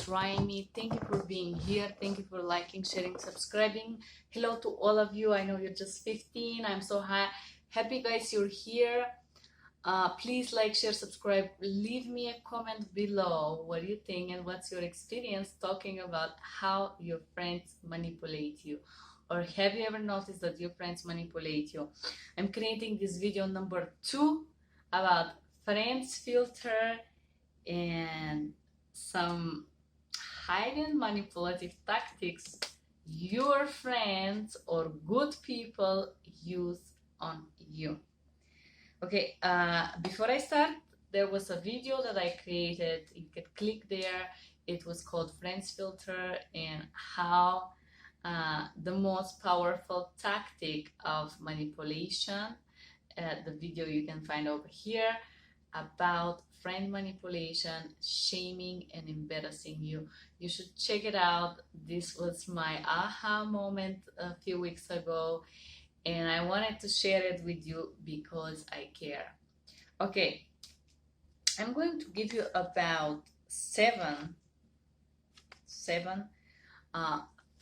trying me. Thank you for being here. Thank you for liking, sharing, subscribing. Hello to all of you. I know you're just 15. I'm so happy guys you're here. Please like, share, subscribe. Leave me a comment below what you think and what's your experience talking about how your friends manipulate you. Or have you ever noticed that your friends manipulate you? I'm creating this video number 2 about friends filter and some hidden manipulative tactics your friends or good people use on you. Okay, before I start, there was a video that I created. You can click there. It was called Friends Filter and how the most powerful tactic of manipulation. The video you can find over here about friend manipulation, shaming and embarrassing you. You should check it out. This was my aha moment a few weeks ago and I wanted to share it with you because I care. Okay, I'm going to give you about seven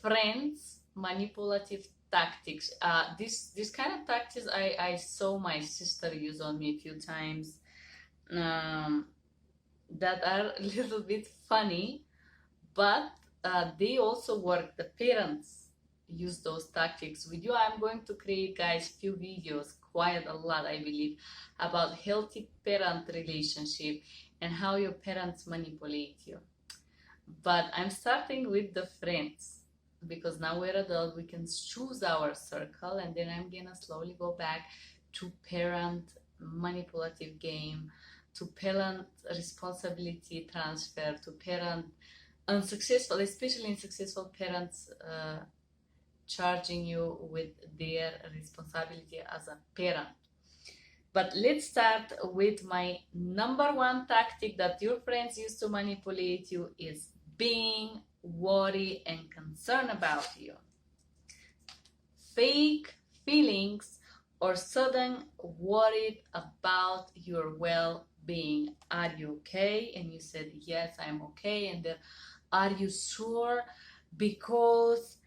friends manipulative tactics. This kind of tactics I saw my sister use on me a few times. That are a little bit funny, but they also work. The parents use those tactics with you. I'm going to create, guys, few videos, quite a lot I believe, about healthy parent relationship and how your parents manipulate you. But I'm starting with the friends because now we're adult, we can choose our circle, and then I'm gonna slowly go back to parent manipulative game, to parent responsibility transfer, to parent unsuccessful, especially unsuccessful parents charging you with their responsibility as a parent. But let's start with my number 1 tactic that your friends use to manipulate you is being worried and concerned about you. Fake feelings or sudden worried about your well-being. Are you okay? And you said, yes, I'm okay. And then, are you sure? Because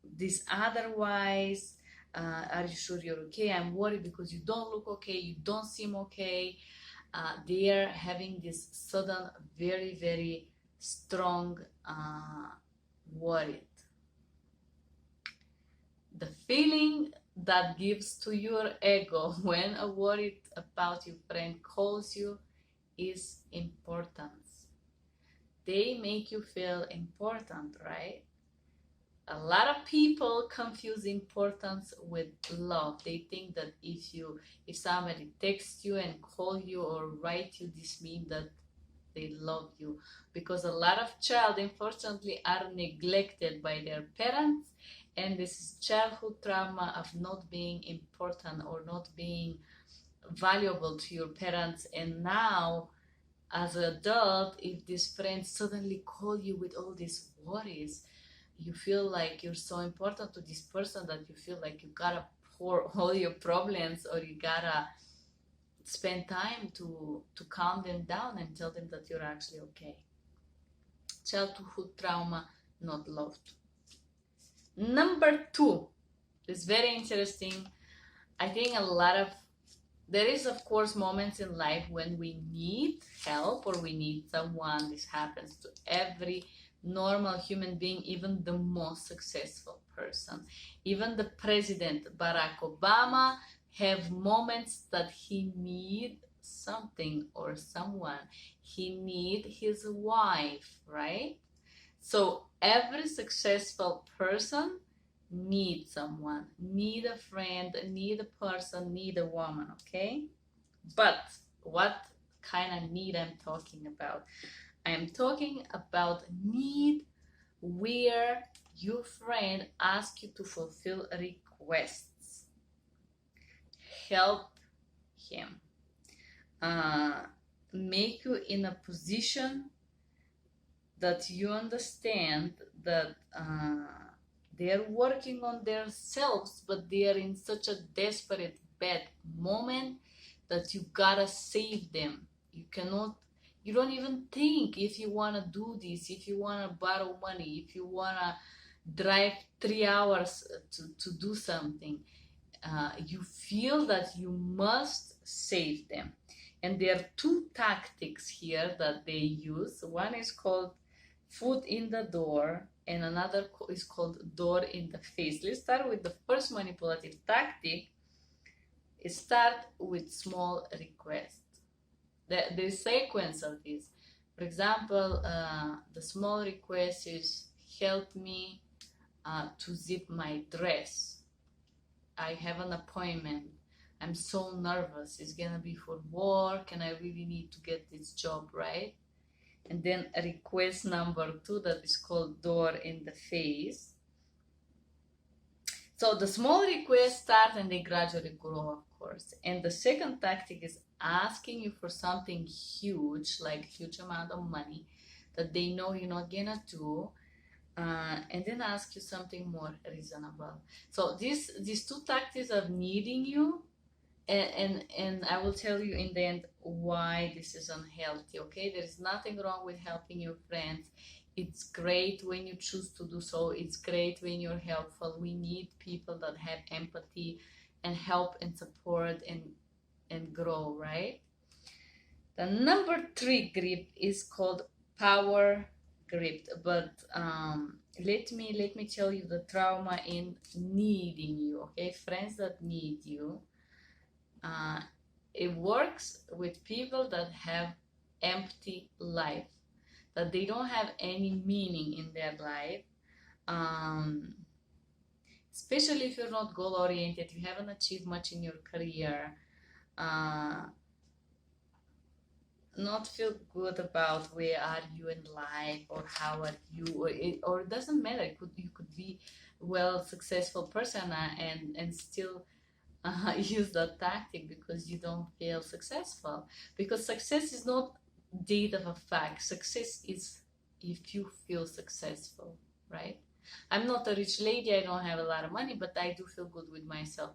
this otherwise, are you sure you're okay? I'm worried because you don't look okay, you don't seem okay. They are having this sudden, very, very strong worried. The feeling that gives to your ego when a worried about your friend calls you is importance. They make you feel important, right? A lot of people confuse importance with love. They think that if somebody texts you and call you or write you, this means that they love you, because a lot of children unfortunately are neglected by their parents, and this is childhood trauma of not being important or not being valuable to your parents. And now as an adult, if these friends suddenly call you with all these worries, you feel like you're so important to this person that you feel like you gotta pour all your problems, or you gotta spend time to calm them down and tell them that you're actually okay. Childhood trauma, not loved. Number 2 is very interesting. I think there is of course moments in life when we need help or we need someone. This happens to every normal human being, even the most successful person. Even the president, Barack Obama, have moments that he need something or someone. He need his wife, right? So every successful person need someone, need a friend, need a person, need a woman, okay? But what kind of need I'm talking about? I'm talking about need where your friend asks you to fulfill requests. Help him. Make you in a position that you understand that they're working on themselves, but they are in such a desperate, bad moment that you gotta save them. You don't even think if you want to do this, if you want to borrow money, if you want to drive 3 hours to do something. You feel that you must save them. And there are two tactics here that they use. One is called foot in the door, and another is called door in the face. Let's start with the first manipulative tactic. Start with small requests. The sequence of this. For example, the small request is help me to zip my dress. I have an appointment. I'm so nervous. It's gonna be for work and I really need to get this job, right? And then request number 2 that is called door in the face. So the small requests start and they gradually grow, of course. And the second tactic is asking you for something huge, like huge amount of money that they know you're not gonna do. And then ask you something more reasonable. So these two tactics of needing you, and I will tell you in the end why this is unhealthy. Okay, there is nothing wrong with helping your friends. It's great when you choose to do so. It's great when you're helpful. We need people that have empathy and help and support and grow, right? The number 3 grip is called power grip, but let me tell you the trauma in needing you. Okay, friends that need you. It works with people that have empty life, that they don't have any meaning in their life. Especially if you're not goal oriented, you haven't achieved much in your career. Not feel good about where are you in life or how are you, or it doesn't matter. You could be well successful person and still use that tactic because you don't feel successful. Because success is not data of a fact. Success is if you feel successful, right? I'm not a rich lady. I don't have a lot of money, but I do feel good with myself.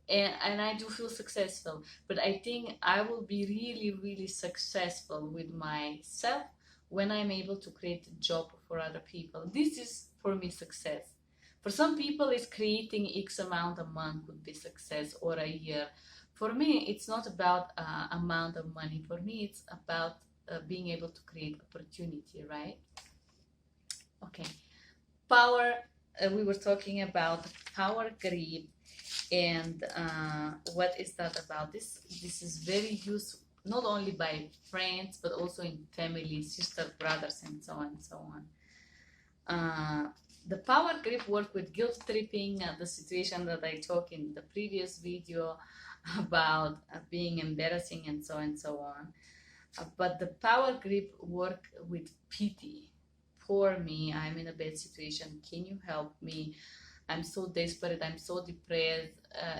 And I do feel successful, but I think I will be really, really successful with myself when I'm able to create a job for other people. This is for me success. For some people, it's creating X amount a month could be success, or a year. For me, it's not about amount of money. For me, it's about being able to create opportunity, right? Okay. Power, we were talking about power grip. And what is that about? This is very used not only by friends but also in family, sister, brothers, and so on and so on. The power grip work with guilt tripping, the situation that I talked in the previous video about being embarrassing and so on. But the power grip work with pity. Poor me, I'm in a bad situation. Can you help me? I'm so desperate, I'm so depressed.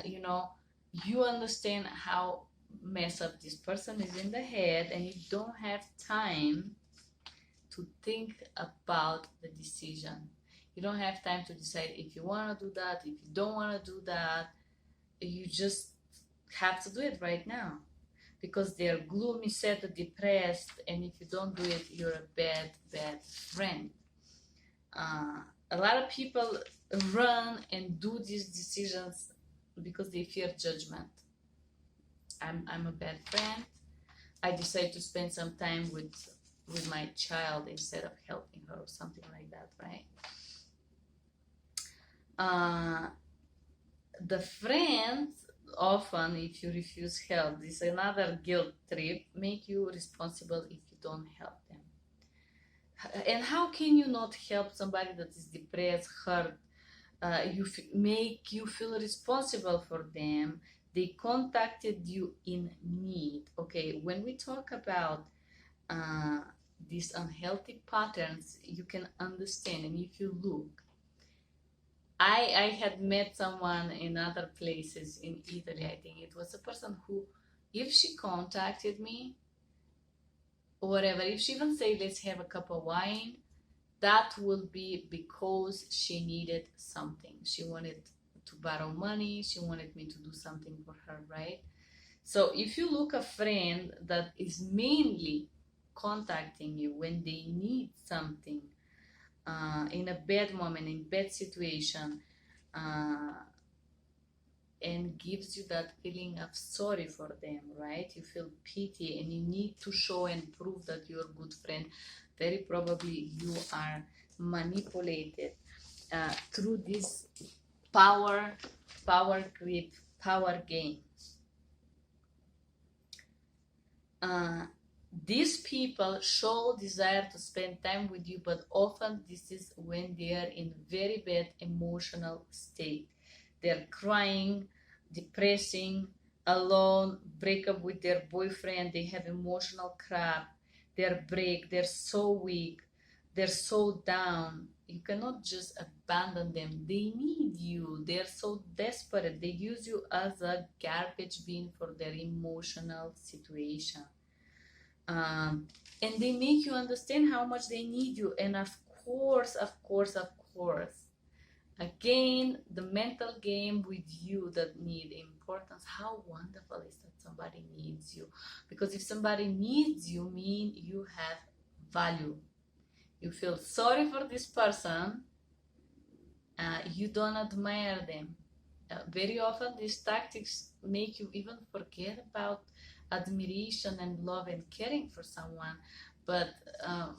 You understand how messed up this person is in the head, and you don't have time to think about the decision. You don't have time to decide if you want to do that, if you don't want to do that. You just have to do it right now because they're gloomy, sad, depressed, and if you don't do it, you're a bad friend. A lot of people run and do these decisions because they fear judgment. I'm a bad friend. I decide to spend some time with my child instead of helping her or something like that, right? The friends often, if you refuse help, this is another guilt trip, make you responsible if you don't help them. And how can you not help somebody that is depressed, hurt? Make you feel responsible for them. They contacted you in need. Okay, when we talk about these unhealthy patterns, you can understand. And if you look, I had met someone in other places in Italy. I think it was a person who, if she contacted me, or whatever, if she even say, let's have a cup of wine, that will be because she needed something. She wanted to borrow money. She wanted me to do something for her, right? So if you look a friend that is mainly contacting you when they need something, in a bad moment, in bad situation, uh, and gives you that feeling of sorry for them, right? You feel pity and you need to show and prove that you're a good friend. Very probably you are manipulated through this power grip, power game. uh, these people show desire to spend time with you, but often this is when they are in very bad emotional state. They're crying, depressing, alone, break up with their boyfriend, they have emotional crap, they're so weak, they're so down. You cannot just abandon them. They need you. They're so desperate. They use you as a garbage bin for their emotional situation. um, and they make you understand how much they need you. And of course, again, the mental game with you that need importance. How wonderful is that somebody needs you? Because if somebody needs you, mean you have value. You feel sorry for this person. You don't admire them. Very often these tactics make you even forget about admiration and love and caring for someone, but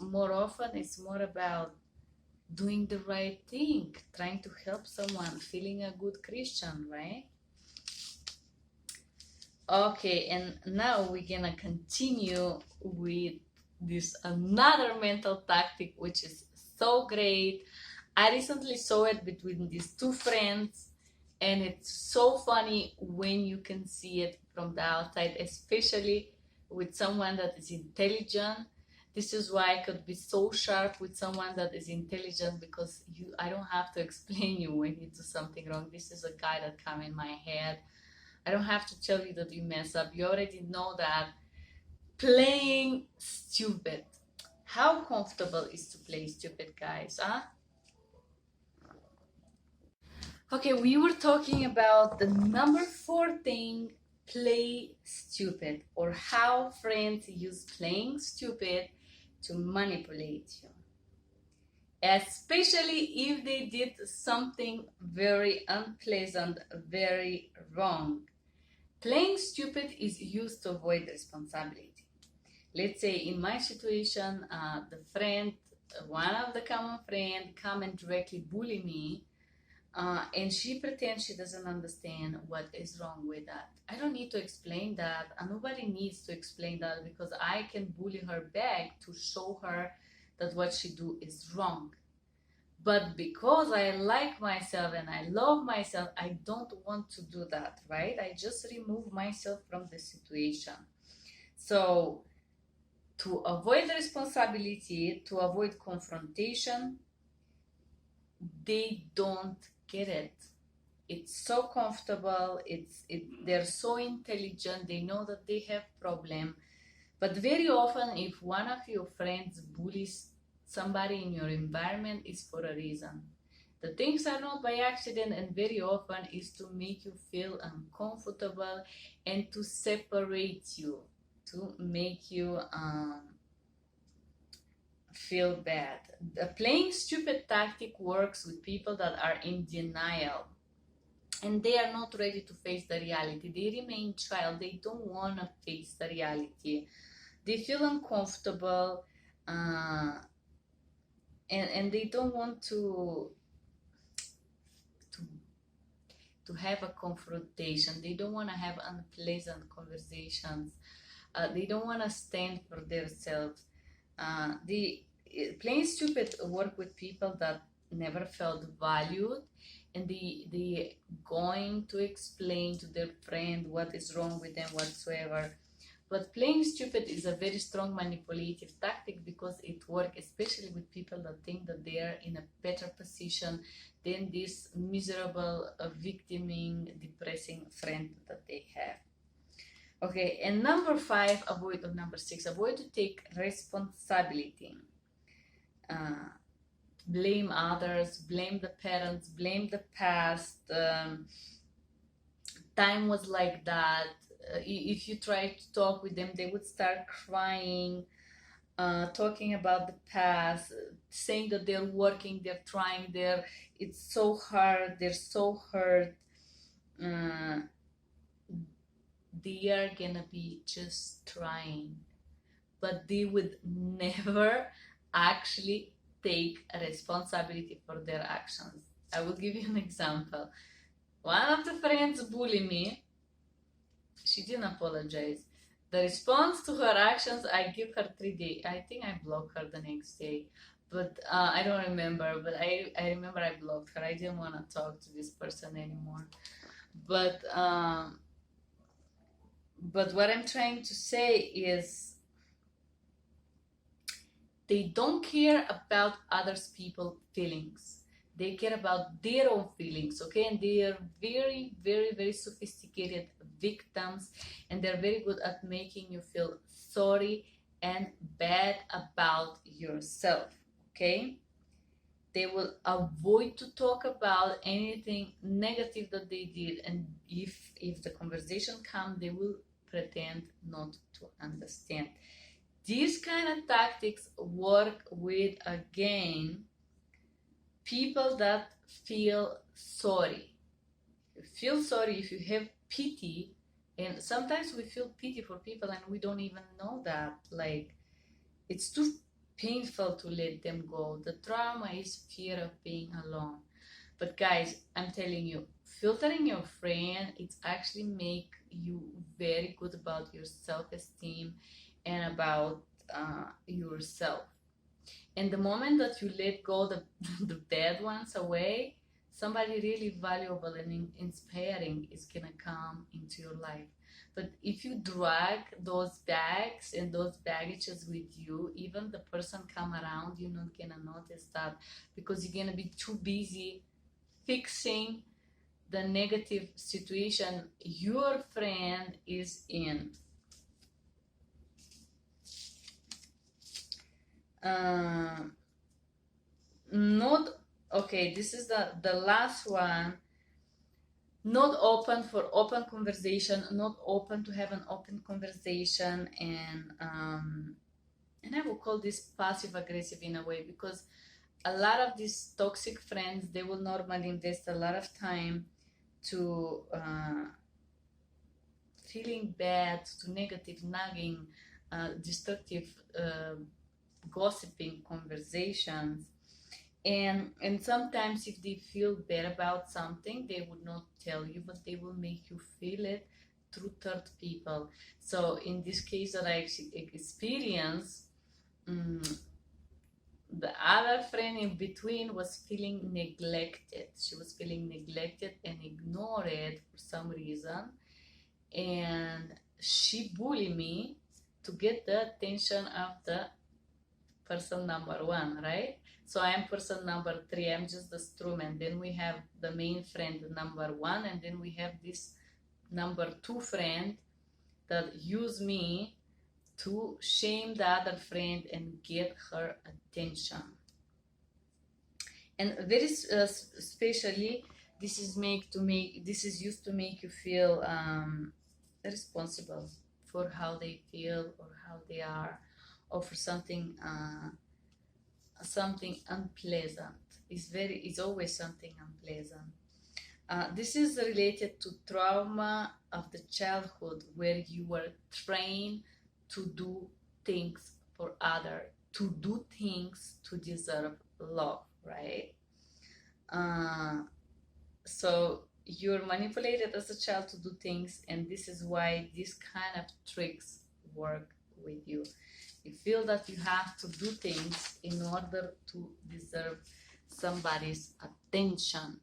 more often it's more about doing the right thing, trying to help someone, feeling a good Christian, right? Okay, and now we're gonna continue with this another mental tactic, which is so great. I recently saw it between these two friends, and it's so funny when you can see it from the outside, especially with someone that is intelligent. This is why I could be so sharp with someone that is intelligent, because I don't have to explain you when you do something wrong. This is a guy that come in my head. I don't have to tell you that you mess up. You already know that. Playing stupid. How comfortable is to play stupid, guys, huh? Okay, we were talking about the number 4 thing, play stupid, or how friends use playing stupid to manipulate you. Especially if they did something very unpleasant, very wrong. Playing stupid is used to avoid responsibility. Let's say in my situation, one of the common friend come and directly bully me, and she pretends she doesn't understand what is wrong with that. I don't need to explain that, and nobody needs to explain that, because I can bully her back to show her that what she do is wrong. But because I like myself and I love myself, I don't want to do that, right? I just remove myself from the situation. So to avoid responsibility, to avoid confrontation, they don't get it. It's so comfortable. They're so intelligent. They know that they have problem. But very often, if one of your friends bullies somebody in your environment, it's for a reason. The things are not by accident, and very often is to make you feel uncomfortable and to separate you, to make you feel bad. The playing stupid tactic works with people that are in denial and they are not ready to face the reality. They remain child. They don't want to face the reality. They feel uncomfortable, uh, and they don't want to to have a confrontation. They don't want to have unpleasant conversations. They don't want to stand for themselves. The playing stupid work with people that never felt valued, and they going to explain to their friend what is wrong with them whatsoever. But playing stupid is a very strong manipulative tactic, because it works especially with people that think that they are in a better position than this miserable, victiming, depressing friend that they have. Okay, and number 6, avoid to take responsibility. Blame others, blame the parents, blame the past. Time was like that. If you try to talk with them, they would start crying. talking about the past, saying that they're working, they're trying, it's so hard, they're so hurt. Uh, they are gonna be just trying, but they would never actually take a responsibility for their actions. I will give you an example. One of the friends bullied me. She didn't apologize. The response to her actions, I give her 3 days. I think I blocked her the next day. But I don't remember. But I remember I blocked her. I didn't want to talk to this person anymore. But what I'm trying to say is they don't care about others people's feelings. They care about their own feelings, okay? And they are very, very, very sophisticated victims, and they're very good at making you feel sorry and bad about yourself, okay? They will avoid to talk about anything negative that they did, and if the conversation comes, they will pretend not to understand. These kind of tactics work with, again, people that feel sorry. If you feel sorry, if you have pity, and sometimes we feel pity for people and we don't even know that. Like, it's too painful to let them go. The trauma is fear of being alone. But guys, I'm telling you, filtering your friend, it's actually make you very good about your self-esteem and about yourself. And the moment that you let go the bad ones away, somebody really valuable and inspiring is gonna come into your life. But if you drag those bags and those baggages with you, even the person come around, you're not gonna notice that, because you're gonna be too busy fixing the negative situation your friend is in. Not okay, this is the last one. Not open for open conversation, not open to have an open conversation, and I will call this passive aggressive in a way, because a lot of these toxic friends, they will normally invest a lot of time to feeling bad, to negative nagging, destructive gossiping conversations. And sometimes if they feel bad about something, they would not tell you, but they will make you feel it through third people. So in this case that I experienced, the other friend in between was feeling neglected. She was feeling neglected and ignored for some reason, and she bullied me to get the attention of the person number one, right? So I am person number three, I'm just the strummer. Then we have the main friend number one, and then we have this number two friend that use me to shame the other friend and get her attention. And very especially, this is used to make you feel responsible for how they feel or how they are, or for something unpleasant. It's always something unpleasant. This is related to trauma of the childhood, where you were trained to do things for others, to do things to deserve love, right? So you're manipulated as a child to do things, and this is why these kind of tricks work with you. You feel that you have to do things in order to deserve somebody's attention.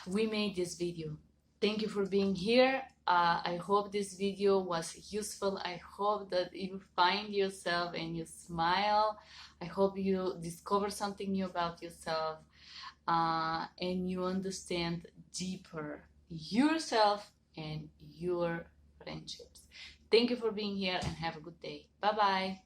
We made this video. Thank you for being here. I hope this video was useful. I hope that you find yourself and you smile. I hope you discover something new about yourself, and you understand deeper yourself and your friendships. Thank you for being here, and have a good day. Bye bye.